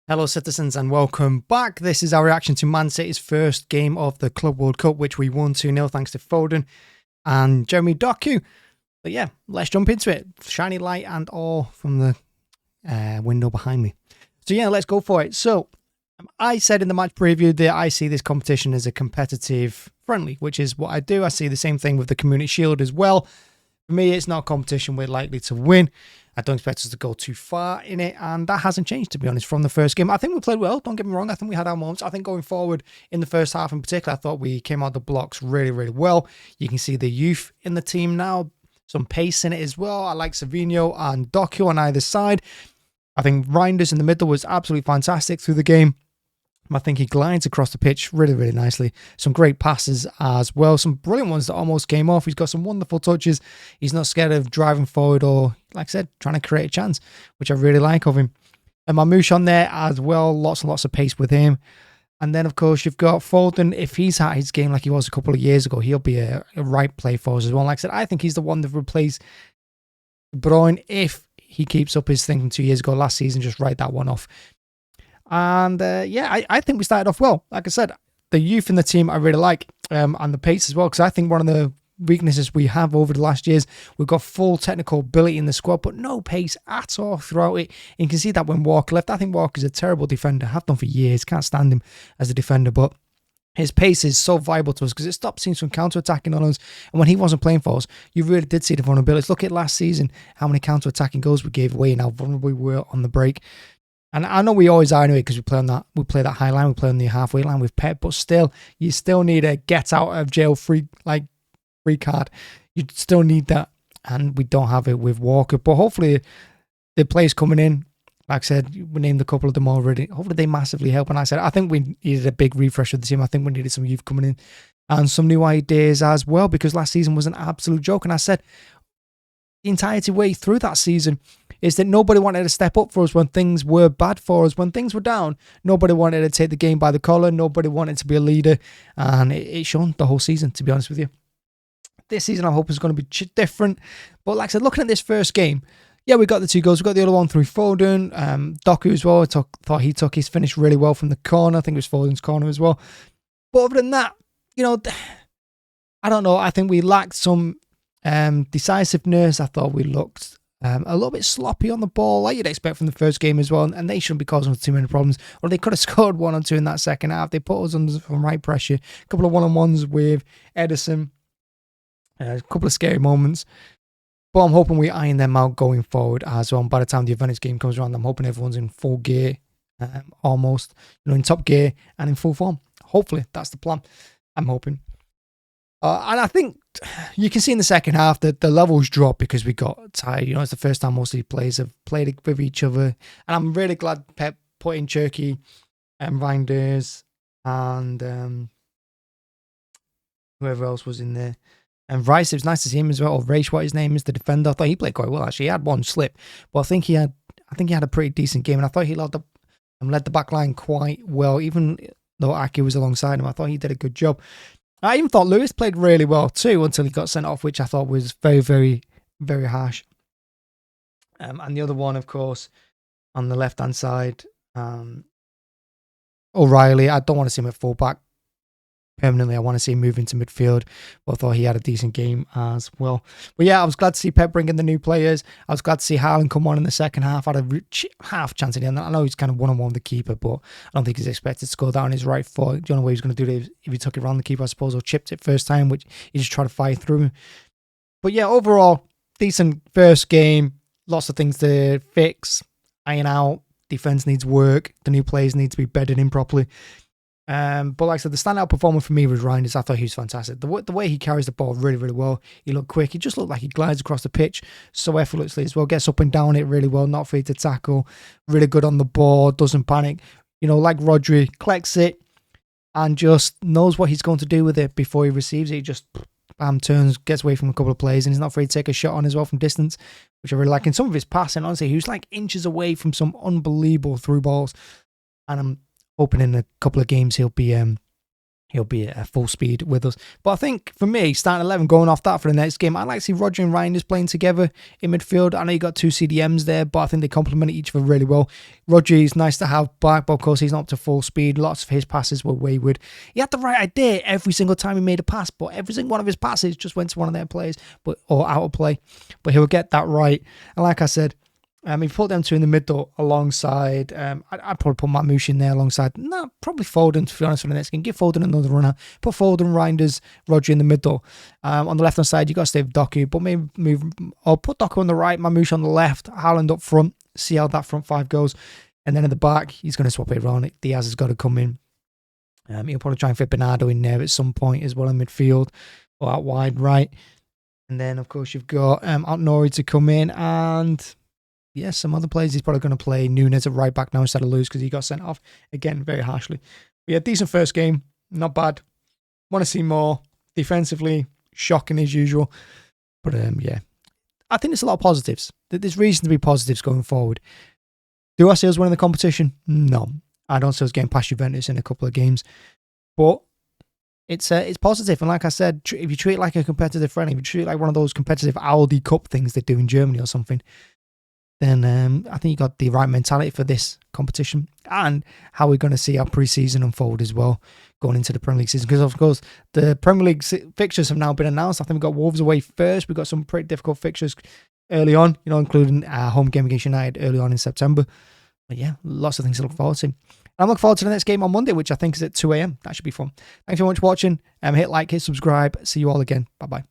Hello, citizens, and welcome back. This is our reaction to Man City's first game of the Club World Cup, which we won 2-0 thanks to Foden and Jeremy Doku. But yeah, let's jump into it. Shiny light and all from the window behind me. So yeah, let's go for it. So I said in the match preview that I see this competition as a competitive friendly, which is what I do. I see the same thing with the Community Shield as well. For me, it's not a competition we're likely to win. I don't expect us to go too far in it, and that hasn't changed, to be honest, from the first game. I think we played well, don't get me wrong. I think we had our moments. I think going forward in the first half in particular, I thought we came out the blocks really, really well. You can see the youth in the team now, some pace in it as well. I like Savinho and Doku on either side. I think Reinders in the middle was absolutely fantastic through the game. I think he glides across the pitch really, really nicely. Some great passes as well. Some brilliant ones that almost came off. He's got some wonderful touches. He's not scared of driving forward or, like I said, trying to create a chance, which I really like of him. And Mamouche on there as well. Lots and lots of pace with him. And then, of course, you've got Foden. If he's at his game like he was a couple of years ago, he'll be a right play for us as well. Like I said, I think he's the one that replaces De Bruyne if he keeps up his thing from 2 years ago. Last season, just write that one off. And yeah, I think we started off well. Like I said, the youth in the team I really like, and the pace as well, because I think one of the weaknesses we have over the last years, we've got full technical ability in the squad, but no pace at all throughout it. And you can see that when Walker left. I think Walker's a terrible defender. I have done for years. Can't stand him as a defender, but his pace is so vital to us because it stops teams from counter-attacking on us. And when he wasn't playing for us, you really did see the vulnerabilities. Look at last season, how many counter-attacking goals we gave away and how vulnerable we were on the break. And I know we always are anyway because we play that high line, we play on the halfway line with Pep, but still, you still need a get out of jail free card. You still need that, and we don't have it with Walker. But hopefully, the players coming in, like I said, we named a couple of them already. Hopefully, they massively help. And like I said, I think we needed a big refresh of the team. I think we needed some youth coming in and some new ideas as well because last season was an absolute joke. And I said the entirety way through that season is that nobody wanted to step up for us when things were bad for us. When things were down, nobody wanted to take the game by the collar. Nobody wanted to be a leader. And it's shown the whole season, to be honest with you. This season, I hope, is going to be different. But like I said, looking at this first game, yeah, we got the 2 goals. We got the other one through Foden. Doku as well. I thought he took his finish really well from the corner. I think it was Foden's corner as well. But other than that, you know, I don't know. I think we lacked some decisiveness. I thought we looked a little bit sloppy on the ball, like you'd expect from the first game as well, and they shouldn't be causing us too many problems. Or they could have scored 1 or 2 in that second half. They put us under some right pressure. A couple of one-on-ones with Edison, a couple of scary moments. But I'm hoping we iron them out going forward as well. And by the time the Juventus game comes around, I'm hoping everyone's in full gear, almost, in top gear and in full form. Hopefully, that's the plan. I'm hoping. And I think you can see in the second half that the levels dropped because we got tired. It's the first time most of these players have played with each other. And I'm really glad Pep put in Cherky and Reinders and whoever else was in there. And Rice, it was nice to see him as well. Or Raish, what his name is, the defender. I thought he played quite well, actually. He had one slip. But I think he had a pretty decent game. And I thought he led the back line quite well, even though Aki was alongside him. I thought he did a good job. I even thought Lewis played really well too until he got sent off, which I thought was very, very, very harsh. And the other one, of course, on the left-hand side, O'Reilly. I don't want to see him at full-back permanently. I want to see him move into midfield. But I thought he had a decent game as well. But yeah, I was glad to see Pep bring in the new players. I was glad to see Haaland come on in the second half. I had a half chance at the end. I know he's kind of one-on-one with the keeper, but I don't think he's expected to score down his right foot. The only way he was going to do it if he took it around the keeper, I suppose, or chipped it first time, which he just tried to fire through. But yeah, overall, decent first game. Lots of things to fix, iron out. Defense needs work. The new players need to be bedded in properly. But like I said, the standout performer for me was Reinders. I thought he was fantastic. The way he carries the ball really, really well. He looked quick. He just looked like he glides across the pitch so effortlessly as well. Gets up and down it really well. Not afraid to tackle. Really good on the ball. Doesn't panic. Like Rodri, collects it and just knows what he's going to do with it before he receives it. He just bam, turns, gets away from a couple of plays, and he's not afraid to take a shot on as well from distance, which I really like. In some of his passing, honestly, he was like inches away from some unbelievable through balls. And I'm hoping in a couple of games he'll be he'll be at full speed with us. But I think for me, starting 11, going off that for the next game, I'd like to see Roger and Reinders playing together in midfield. I know you got 2 CDMs there, but I think they complement each other really well. Roger is nice to have back, but of course he's not up to full speed. Lots of his passes were wayward. He had the right idea every single time he made a pass, but every single one of his passes just went to one of their players or out of play. But he'll get that right. And like I said, if you put them 2 in the middle alongside, I'd probably put Mamouche in there alongside, probably Foden, to be honest, for the next game. Give Foden another runner. Put Foden, Reinders, Roger in the middle. On the left-hand side, you got to stay with Doku, but maybe put Doku on the right, Mamouche on the left, Haaland up front, see how that front 5 goes. And then in the back, he's going to swap it around. Diaz has got to come in. He'll probably try and fit Bernardo in there at some point as well in midfield or out wide right. And then, of course, you've got Nori to come in and... yes, some other players. He's probably going to play Nunes at right back now instead of Lewis because he got sent off again very harshly. But yeah, decent first game, not bad. Want to see more defensively, shocking as usual. But yeah, I think there's a lot of positives. There's reason to be positives going forward. Do I see us winning the competition? No, I don't see us getting past Juventus in a couple of games. But it's positive, and like I said, if you treat it like a competitive friendly, if you treat it like one of those competitive Aldi Cup things they do in Germany or something, then I think you got the right mentality for this competition and how we're going to see our pre-season unfold as well going into the Premier League season. Because, of course, the Premier League fixtures have now been announced. I think we've got Wolves away first. We've got some pretty difficult fixtures early on, including our home game against United early on in September. But yeah, lots of things to look forward to. I'm looking forward to the next game on Monday, which I think is at 2 a.m. That should be fun. Thanks very much for watching. Hit like, hit subscribe. See you all again. Bye-bye.